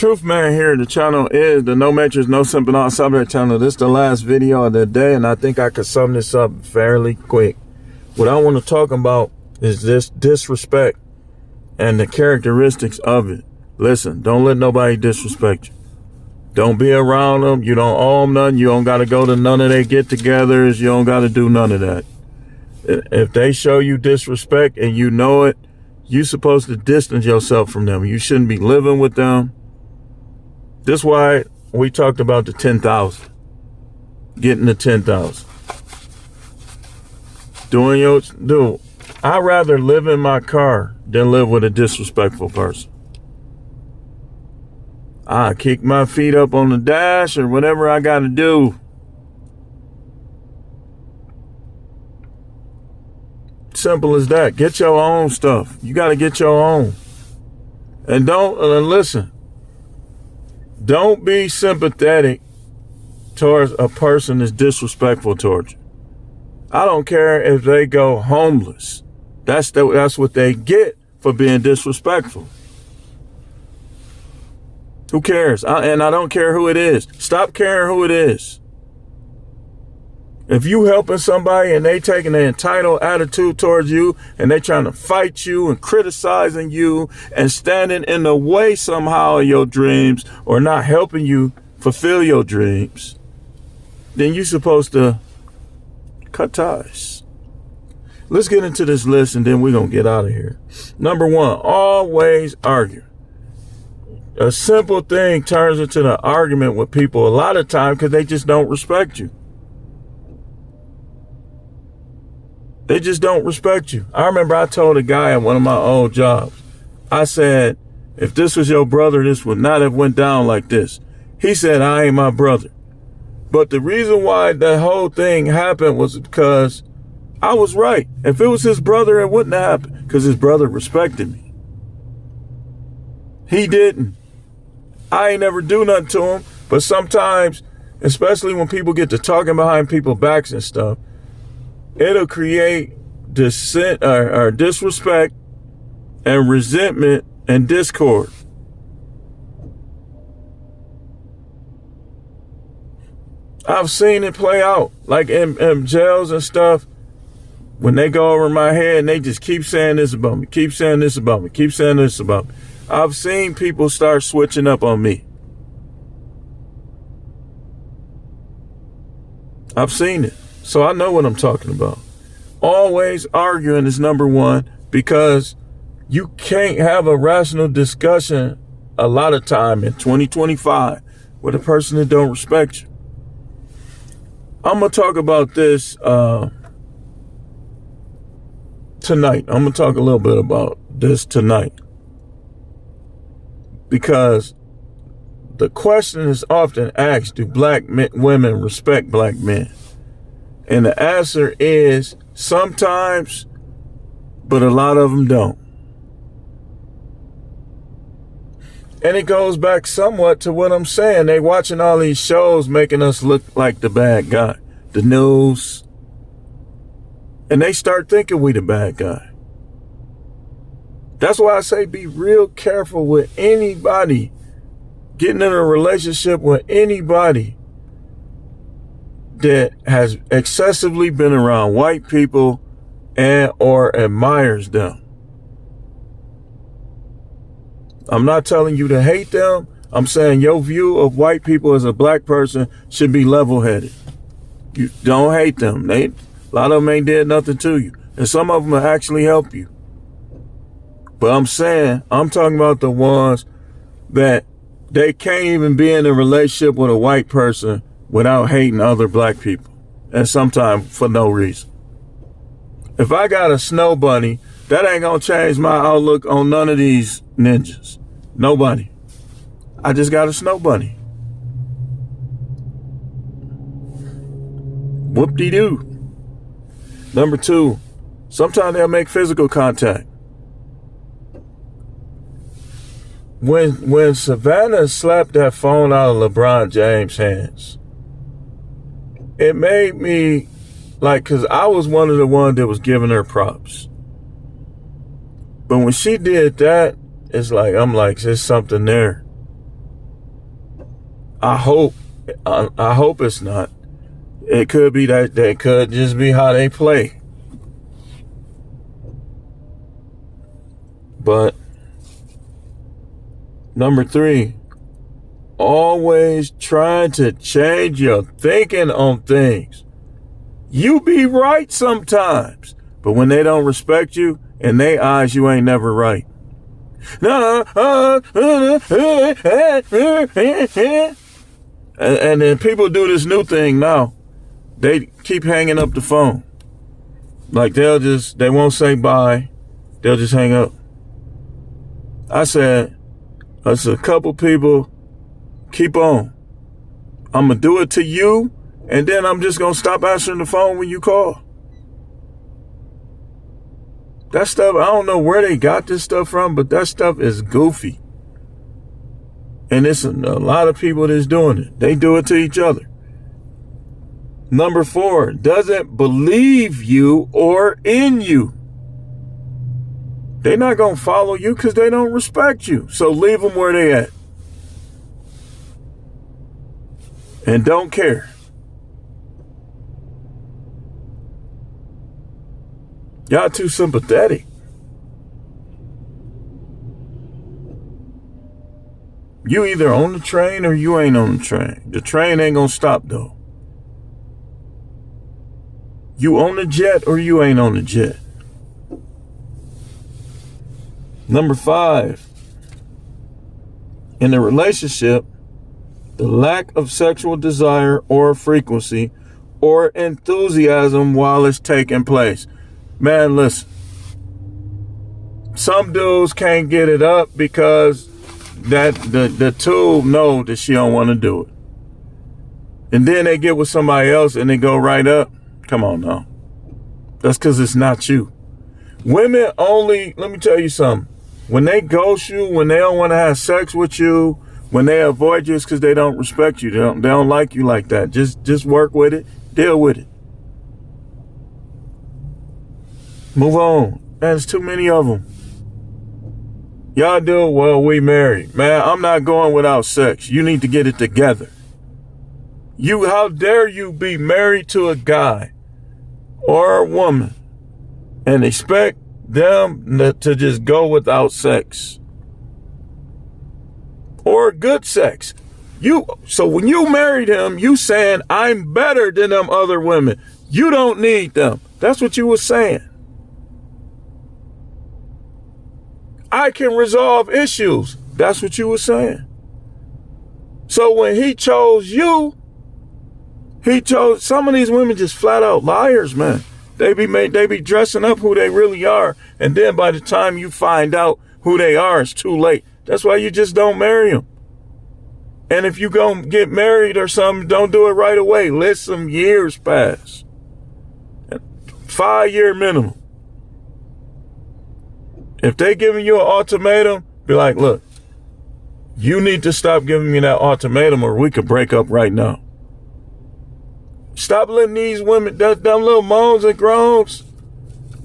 Truth Man here. The channel is the No Matrix, No Simping On Subject channel. This is the last video of the day, and I think I could sum this up fairly quick. What I want to talk about is this disrespect and the characteristics of it. Listen, don't let nobody disrespect you. Don't be around them. You don't owe them nothing. You don't got to go to none of their get-togethers. You don't got to do none of that. If they show you disrespect and you know it, you're supposed to distance yourself from them. You shouldn't be living with them. This is why we talked about the 10,000. Getting the 10,000. I'd rather live in my car than live with a disrespectful person. I kick my feet up on the dash or whatever I got to do. Simple as that. Get your own stuff. You got to get your own. And listen. Don't be sympathetic towards a person that's disrespectful towards you. I don't care if they go homeless. That's what they get for being disrespectful. Who cares? And I don't care who it is. Stop caring who it is. If you helping somebody and they taking an entitled attitude towards you and they trying to fight you and criticizing you and standing in the way somehow of your dreams or not helping you fulfill your dreams, then you're supposed to cut ties. Let's get into this list and then we're going to get out of here. Number one, always argue. A simple thing turns into an argument with people a lot of times because they just don't respect you. They just don't respect you. I remember I told a guy at one of my old jobs, I said, if this was your brother, this would not have went down like this. He said, I ain't my brother. But the reason why the whole thing happened was because I was right. If it was his brother, it wouldn't have happened because his brother respected me. He didn't. I ain't never do nothing to him. But sometimes, especially when people get to talking behind people's backs and stuff, it'll create dissent or disrespect and resentment and discord. I've seen it play out like in jails and stuff. When they go over my head and they just keep saying this about me, keep saying this about me, keep saying this about me. I've seen people start switching up on me. I've seen it. So I know what I'm talking about. Always arguing is number one because you can't have a rational discussion a lot of time in 2025 with a person that don't respect you. I'm going to talk about this tonight. I'm going to talk a little bit about this tonight because the question is often asked, do black women respect black men? And the answer is sometimes, but a lot of them don't. And it goes back somewhat to what I'm saying. They watching all these shows making us look like the bad guy, the news. And they start thinking we the bad guy. That's why I say be real careful with anybody getting in a relationship with anybody that has excessively been around white people and or admires them. I'm not telling you to hate them. I'm saying your view of white people as a black person should be level-headed. You don't hate them. A lot of them ain't did nothing to you. And some of them will actually help you. But I'm talking about the ones that they can't even be in a relationship with a white person without hating other black people, and sometimes for no reason. If I got a snow bunny, that ain't gonna change my outlook on none of these ninjas. Nobody. I just got a snow bunny. Whoop-de-doo. Number two, sometimes they'll make physical contact. When Savannah slapped that phone out of LeBron James' hands, it made me because I was one of the ones that was giving her props. But when she did that, it's like, I'm like, there's something there. I hope it's not. It could be that could just be how they play. But number 3, always trying to change your thinking on things. You be right sometimes, but when they don't respect you, in their eyes, you ain't never right. And then people do this new thing now. They keep hanging up the phone. Like they won't say bye. They'll just hang up. I said, that's a couple people, keep on. I'm going to do it to you, and then I'm just going to stop answering the phone when you call. That stuff, I don't know where they got this stuff from, but that stuff is goofy. And it's a lot of people that's doing it. They do it to each other. Number 4, doesn't believe you or in you. They're not going to follow you because they don't respect you. So leave them where they at. And don't care. Y'all too sympathetic. You either on the train or you ain't on the train. The train ain't going to stop though. You on the jet or you ain't on the jet. Number 5, in a relationship, the lack of sexual desire or frequency or enthusiasm while it's taking place. Man, listen, some dudes can't get it up because that the tube know that she don't want to do it. And then they get with somebody else and they go right up. Come on now. That's because it's not you. Women only, let me tell you something. When they ghost you, when they don't want to have sex with you, when they avoid you, it's because they don't respect you. They don't like you like that. Just work with it. Deal with it. Move on. Man, there's too many of them. Y'all do, well, we married. Man, I'm not going without sex. You need to get it together. How dare you be married to a guy or a woman and expect them to just go without sex or good sex. So when you married him, you saying, I'm better than them other women. You don't need them. That's what you were saying. I can resolve issues. That's what you were saying. So when he chose you, some of these women just flat out liars, man. They be dressing up who they really are. And then by the time you find out who they are, it's too late. That's why you just don't marry them. And if you gonna get married or something, don't do it right away. Let some years pass. 5-year minimum. If they giving you an ultimatum, be like, look, you need to stop giving me that ultimatum or we could break up right now. Stop letting these women, them little moans and groans.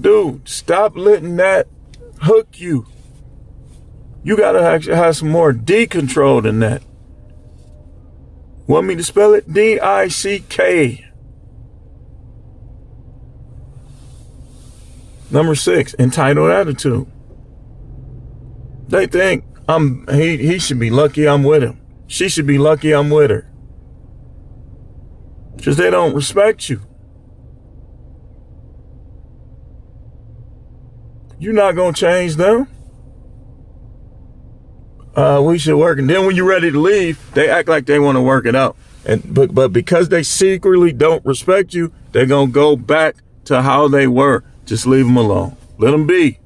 Dude, stop letting that hook you. You got to actually have some more D control than that. Want me to spell it? D-I-C-K. Number 6, entitled attitude. They think he should be lucky I'm with him. She should be lucky I'm with her. Because they don't respect you. You're not going to change them. We should work. And then when you're ready to leave, they act like they want to work it out. But because they secretly don't respect you, they're going to go back to how they were. Just leave them alone. Let them be.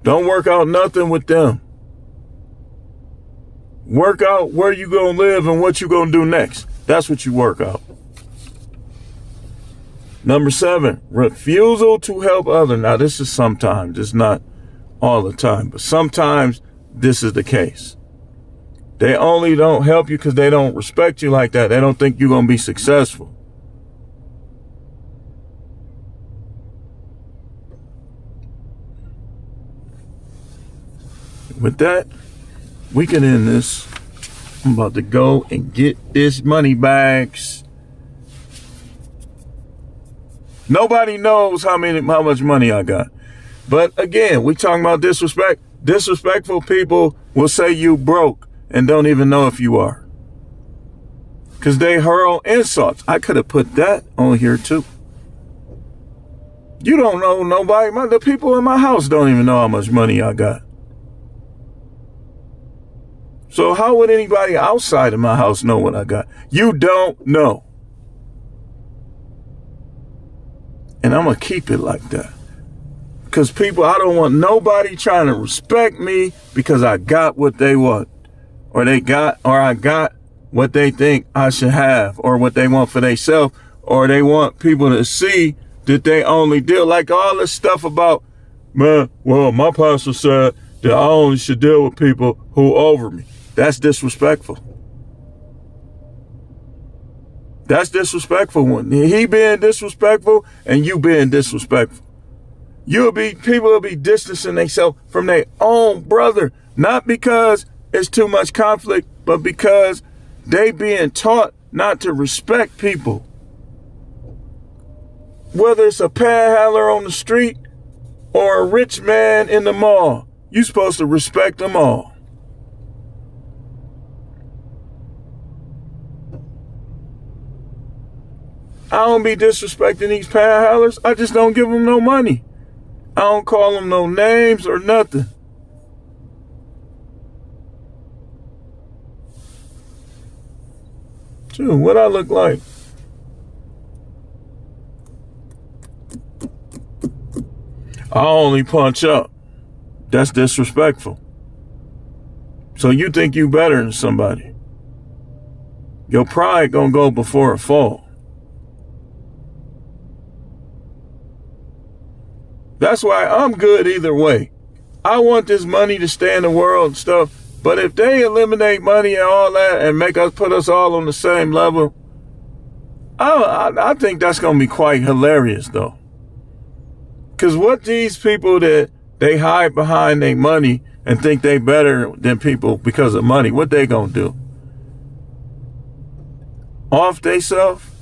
Don't work out nothing with them. Work out where you going to live and what you going to do next. That's what you work out. Number 7, refusal to help others. Now, this is sometimes. It's not all the time. But sometimes this is the case. They only don't help you because they don't respect you like that. They don't think you're going to be successful. With that, we can end this. I'm about to go and get this money bags. Nobody knows how much money I got. But again, we talking about disrespect. Disrespectful people will say you broke and don't even know if you are. Because they hurl insults. I could have put that on here too. You don't know nobody. The people in my house don't even know how much money I got. So how would anybody outside of my house know what I got? You don't know. And I'm going to keep it like that. Because people, I don't want nobody trying to respect me because I got what they want. Or I got what they think I should have. Or what they want for themselves. Or they want people to see that they only deal. Like all this stuff about, man, well, my pastor said that I only should deal with people who over me. That's disrespectful. That's disrespectful. When he being disrespectful and you being disrespectful. People will be distancing themselves from their own brother, not because it's too much conflict, but because they being taught not to respect people. Whether it's a panhandler on the street or a rich man in the mall, you're supposed to respect them all. I don't be disrespecting these panhandlers. I just don't give them no money. I don't call them no names or nothing. Dude, what I look like? I only punch up. That's disrespectful. So you think you better than somebody. Your pride gonna go before a fall. That's why I'm good either way. I want this money to stay in the world and stuff. But if they eliminate money and all that and put us all on the same level, I think that's going to be quite hilarious though. Because what these people that they hide behind their money and think they better than people because of money, what they going to do? Off they self?